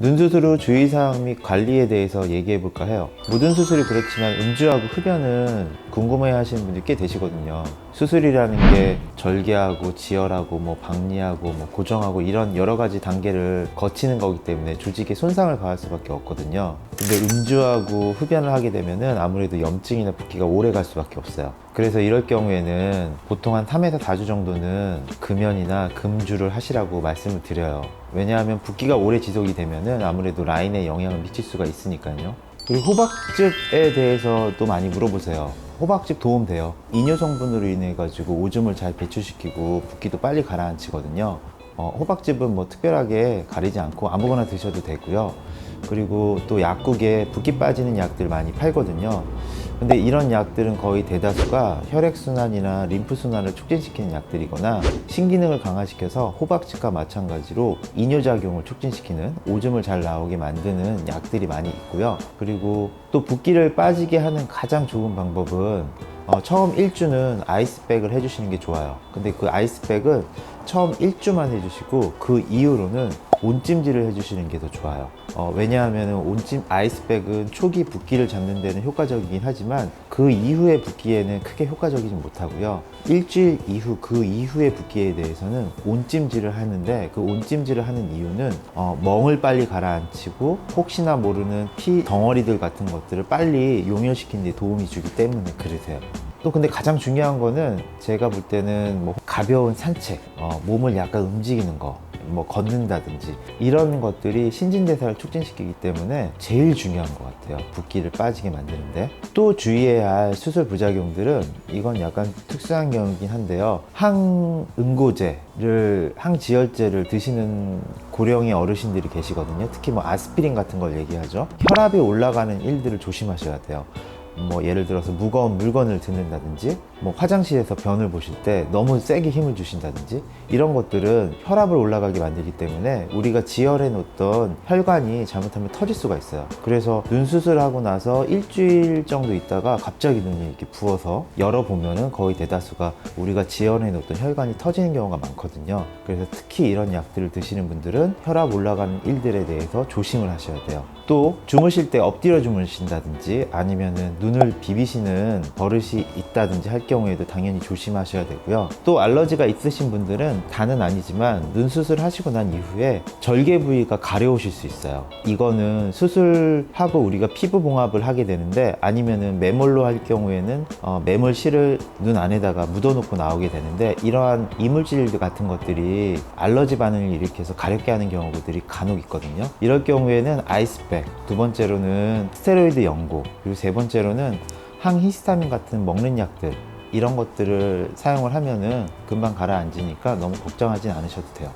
눈 수술 후 주의사항 및 관리에 대해서 얘기해 볼까 해요. 모든 수술이 그렇지만 음주하고 흡연은 궁금해 하시는 분들이 꽤 되시거든요. 수술이라는 게 절개하고 지혈하고 뭐 박리하고 뭐 고정하고 이런 여러 가지 단계를 거치는 거기 때문에 조직에 손상을 가할 수밖에 없거든요. 근데 음주하고 흡연을 하게 되면은 아무래도 염증이나 붓기가 오래 갈 수밖에 없어요. 그래서 이럴 경우에는 보통 한 3에서 4주 정도는 금연이나 금주를 하시라고 말씀을 드려요. 왜냐하면 붓기가 오래 지속이 되면은 아무래도 라인에 영향을 미칠 수가 있으니까요. 그리고 호박즙에 대해서도 많이 물어보세요. 호박즙 도움돼요. 이뇨 성분으로 인해 가지고 오줌을 잘 배출시키고 붓기도 빨리 가라앉히거든요. 호박즙은 뭐 특별하게 가리지 않고 아무거나 드셔도 되고요. 그리고 또 약국에 붓기 빠지는 약들 많이 팔거든요. 근데 이런 약들은 거의 대다수가 혈액순환이나 림프순환을 촉진시키는 약들이거나 신기능을 강화시켜서 호박즙과 마찬가지로 이뇨작용을 촉진시키는 오줌을 잘 나오게 만드는 약들이 많이 있고요. 그리고 또 붓기를 빠지게 하는 가장 좋은 방법은 처음 1주는 아이스백을 해주시는 게 좋아요. 근데 그 아이스백은 처음 1주만 해주시고 그 이후로는 온찜질을 해주시는 게 더 좋아요. 왜냐하면 아이스백은 초기 붓기를 잡는 데는 효과적이긴 하지만 그 이후의 붓기에는 크게 효과적이지 못하고요. 일주일 이후 그 이후의 붓기에 대해서는 온찜질을 하는데 그 온찜질을 하는 이유는 멍을 빨리 가라앉히고 혹시나 모르는 피 덩어리들 같은 것들을 빨리 용혈시키는 데 도움이 주기 때문에 그러세요. 또 근데 가장 중요한 거는 제가 볼 때는 뭐 가벼운 산책, 몸을 약간 움직이는 거, 뭐 걷는다든지 이런 것들이 신진대사를 촉진시키기 때문에 제일 중요한 것 같아요. 붓기를 빠지게 만드는데. 또 주의해야 할 수술 부작용들은 이건 약간 특수한 경우이긴 한데요. 항지혈제를 드시는 고령의 어르신들이 계시거든요. 특히 뭐 아스피린 같은 걸 얘기하죠. 혈압이 올라가는 일들을 조심하셔야 돼요. 뭐 예를 들어서 무거운 물건을 듣는다든지 뭐 화장실에서 변을 보실 때 너무 세게 힘을 주신다든지 이런 것들은 혈압을 올라가게 만들기 때문에 우리가 지혈해 놓던 혈관이 잘못하면 터질 수가 있어요. 그래서 눈 수술하고 나서 일주일 정도 있다가 갑자기 눈이 이렇게 부어서 열어보면은 거의 대다수가 우리가 지혈해 놓던 혈관이 터지는 경우가 많거든요. 그래서 특히 이런 약들을 드시는 분들은 혈압 올라가는 일들에 대해서 조심을 하셔야 돼요. 또 주무실 때 엎드려 주무신다든지 아니면은 눈을 비비시는 버릇이 있다든지 할 경우에도 당연히 조심하셔야 되고요. 또 알러지가 있으신 분들은 다는 아니지만 눈 수술하시고 난 이후에 절개 부위가 가려우실 수 있어요. 이거는 수술하고 우리가 피부 봉합을 하게 되는데 아니면은 매몰로 할 경우에는 매몰실을 눈 안에다가 묻어놓고 나오게 되는데 이러한 이물질 같은 것들이 알러지 반응을 일으켜서 가렵게 하는 경우들이 간혹 있거든요. 이럴 경우에는 아이스백, 두 번째로는 스테로이드 연고, 그리고 세 번째로는 항히스타민 같은 먹는 약들 이런 것들을 사용을 하면은 금방 가라앉으니까 너무 걱정하진 않으셔도 돼요.